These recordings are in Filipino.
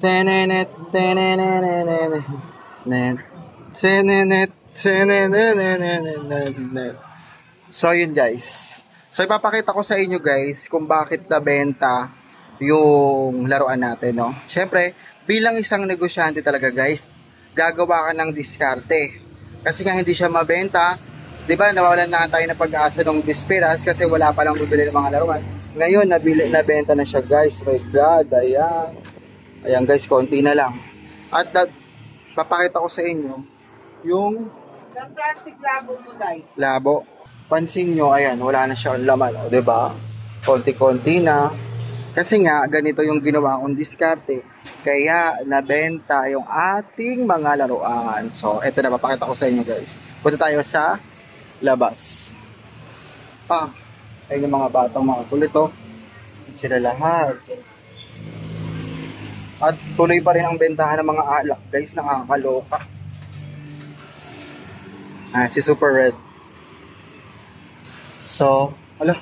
Tenenet, tenenenenet, net, tenenet, tenenenenet. So, yun guys. So, ipapakita ko sa inyo guys kung bakit nabenta yung laruan natin, no? Siyempre, bilang isang negosyante talaga guys, gagawa ka ng diskarte. Kasi nga hindi siya mabenta, di ba? Nawalan na tayo ng pag-asa ng Disperas kasi wala pa lang bibili ng mga laruan. Ngayon, nabenta na siya guys. My God, ayan. Ayan guys, konti na lang. At papakita ko sa inyo yung plastic labo mo, Day. Labo. Pansin nyo, ayan, wala na siya ang laman, o, diba? Konti-konti na. Kasi nga, ganito yung ginawa kong diskarte. Kaya, nabenta yung ating mga laruan. So, eto na, papakita ko sa inyo, guys. Punta tayo sa labas. Ayun yung mga batang mga kulit, oh. Sila lahat. At tuloy pa rin ang bentahan ng mga alak, guys. Nakakaloka. Si Super Red. So, hala.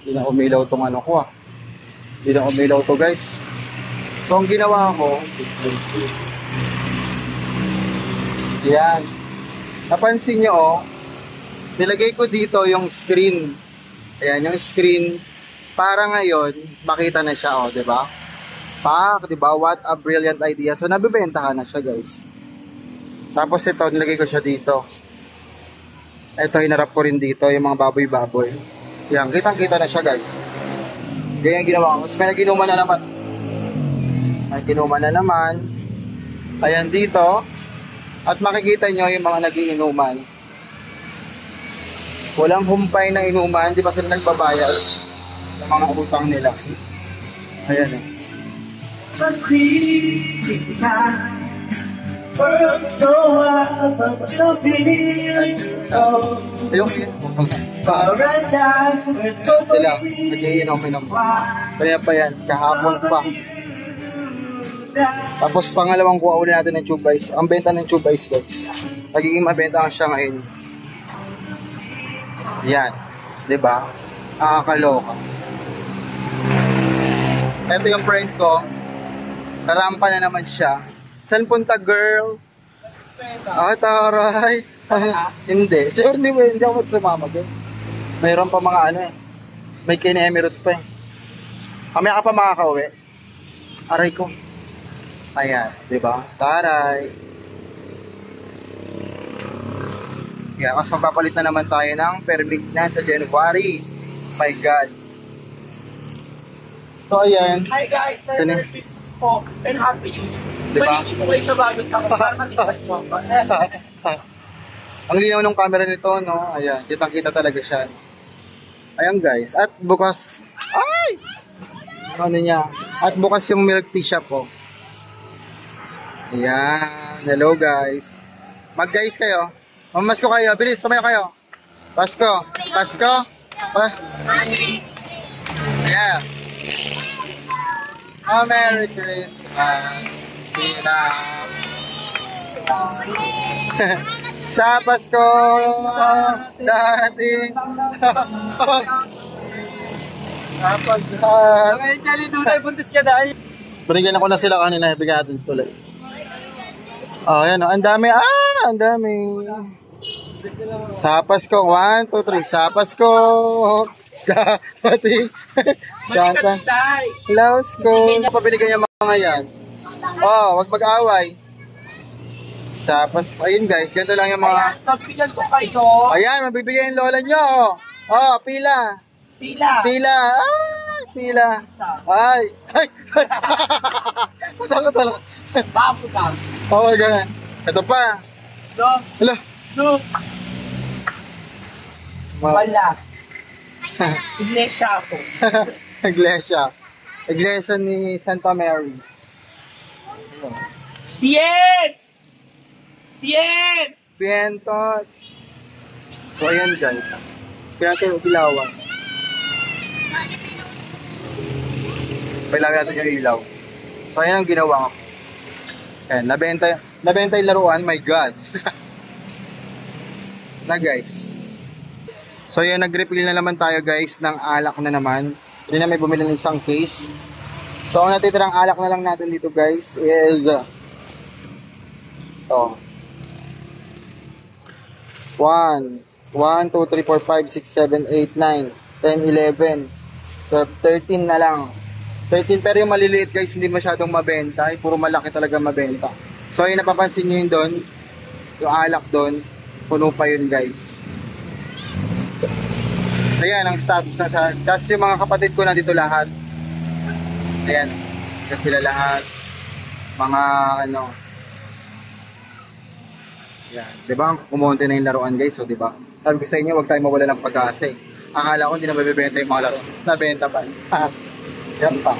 Hindi na umilaw tong ano ko, Hindi na umilaw to, guys. So, ang ginawa ko, yan. Napansin nyo, nilagay ko dito yung screen. Ayan, yung screen. Para ngayon, makita na siya, diba? Diba? What a brilliant idea. So, nabibentahan na siya, guys. Tapos ito, nilagay ko siya dito. Ito, hinarap ko rin dito, yung mga baboy-baboy. Yan, kitang-kita na siya, guys. Ganyan ginawa ko. Mas may naginuman na naman. Naginuman na naman. Ayan dito. At makikita nyo yung mga nagiinuman. Walang humpay na inuman. Di ba sila nagbabayad ng mga utang nila? Ayan eh. Ayun. Sila, nag-iinom-inom. Kaya pa yan, kahapon pa. Tapos pangalawang kuha ulit natin ng tube ice. Ang benta ng tube ice, guys. Magiging mabenta ang siya ngayon. Yan. Diba? Nakakaloka. Ito yung friend ko. Narampa na naman siya. Saan punta, girl? Taray. Hindi. Sure, hindi ako sumama doon. Mayroon pa mga ano eh. May kine-emirate pa eh. Kamaya ka pa makakauwi. Aray ko. Ayan, diba? Taray. Kaya mas magpapalit na naman tayo ng permit na sa January. My God. So, ayan. Hi guys, Merry Christmas po and Happy New Year. Diba? Balik po kayo sa bagong taon para matipas mo. Ang linaw ng camera nito, no? Ayan, kitang-kita talaga siya. Ayan, guys. At bukas, ay! Ano niya? At bukas yung milk tea shop, oh. Ayan. Hello, guys. Mag-guys kayo. Mamasko kayo. Bilis, tumayo kayo. Pasko. Pasko. Yeah. Oh, Merry Christmas. Sa Pasko dating napaghat. Ngayon Jolly Dunay, buntis ka dahil. Binigyan ako na sila kanina, bigyan natin tuloy. Oh, yan, ang dami. Ang dami. Sa Pasko, 1, 2, 3. Sa Pasko dating Santa Claus ko. Pabinigyan yung mga yan. Oh, wag mag-away. Sa Pasko. Ayun guys, ganito lang yung mga... Ayan, sabihan ko kayo. Ayan, mabibigyan yung lola nyo. Oh, pila. Pila. Pila. Ay, pila. Ay. Ay. Takot talaga. Bapo ka. Oo, ganyan. Ito pa. No. Hello. No. Wala. Iglesia ako. Iglesia. Iglesia ni Santa Mary. Bien! Bien! Vientos. So, ayan guys. Kaya natin yung ilawan. Pailawin natin yung ilaw. So, ayan ang ginawa ko. Ayan, nabenta yung laruan. My God. Na guys. So, ayan, nag-refill na naman tayo guys ng alak na naman. Hindi na may bumili ng isang case. So, ang natitirang alak na lang natin dito guys is ito. 1, 2, 3, 4, 5, 6, 7, 8, 9, 10, 11, 12, 13 na lang. 13 pero yung maliliit guys hindi masyadong mabenta. Puro malaki talaga mabenta. So, yung napapansin nyo yun doon, yung alak doon, puno pa yun guys. Ayan, ang status na sa... Just yung mga kapatid ko na dito lahat. Ayan, kasi sila lahat. Mga ano... Ayan, diba? Kumonte na yung laruan guys, so diba? Sabi ko sa inyo, huwag tayo mawala ng pag-asa eh. Akala ko hindi na mabibenta yung mga laruan. Nabenta pa. Yan pa.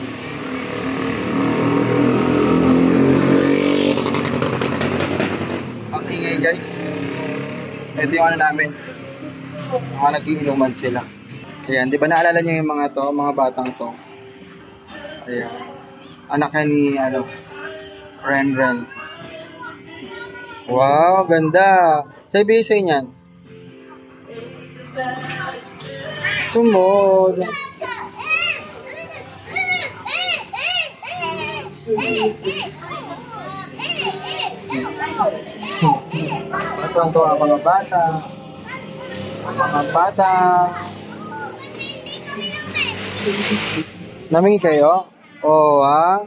Ang ingay guys. Ito yung ano namin. Mga nag-iinuman sila. Ayan, di ba naalala niyo yung mga to, mga batang to? Ayan. Anak ni, ano, Ren. Wow, ganda. Sabi sa inyan. Sumod. Ito ang to ang mga bata. Mga bata. Namingi kayo? Oo, ha?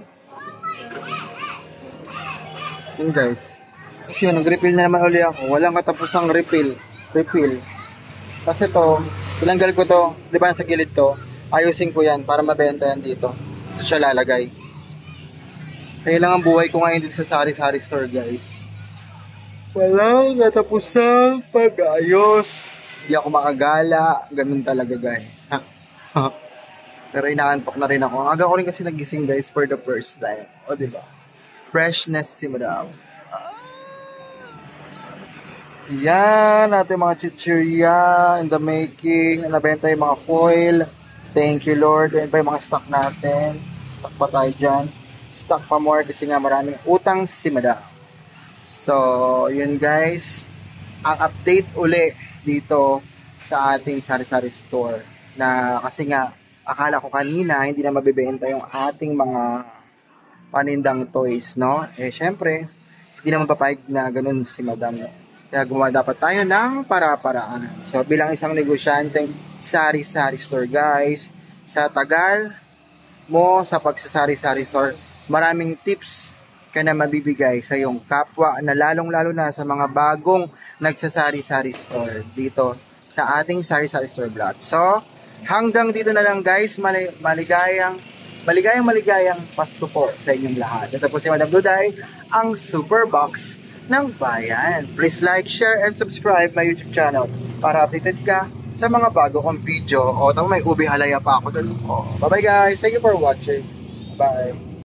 Yun guys. Kasi nag-refill na naman uli ako. Walang katapusang refill. Kasi to, tinanggal ko to. Di ba nasa gilid to? Ayusin ko yan para mabenta yan dito. Ito siya lalagay. Kaya lang ang buhay ko ngayon dito sa sari-sari store guys. Walang katapusang pag-ayos. Hindi ako makagala. Ganun talaga guys. Pero inaantok na rin ako. Ang aga ko rin kasi nagising guys for the first time. O diba? Freshness si Madam. Yan. Ating mga chichirya in the making. Nabenta yung mga foil. Thank you Lord. Yan pa yung mga stock natin. Stock pa tayo dyan. Stock pa more kasi nga maraming utang si Madam. So, yun guys. Ang update uli dito sa ating sari-sari store. Na kasi nga, akala ko kanina hindi na mabibenta yung ating mga panindang toys, no? Eh, syempre, hindi naman papayag na ganun si Madam. Kaya gumawa dapat tayo ng para-paraan. So, bilang isang negosyanteng sari-sari store, guys, sa tagal mo sa pagsasari-sari store, maraming tips ka na mabibigay sa iyong kapwa na lalong-lalo na sa mga bagong nagsasari-sari store dito sa ating sari-sari store vlog. So, hanggang dito na lang guys, maligayang Pasko po sa inyong lahat. Ito po si Madam Duday, ang Super Box ng Bayan. Please like, share, and subscribe my YouTube channel para updated ka sa mga bago kong video. O, may ubi halaya pa ako doon. Bye-bye guys. Thank you for watching. Bye.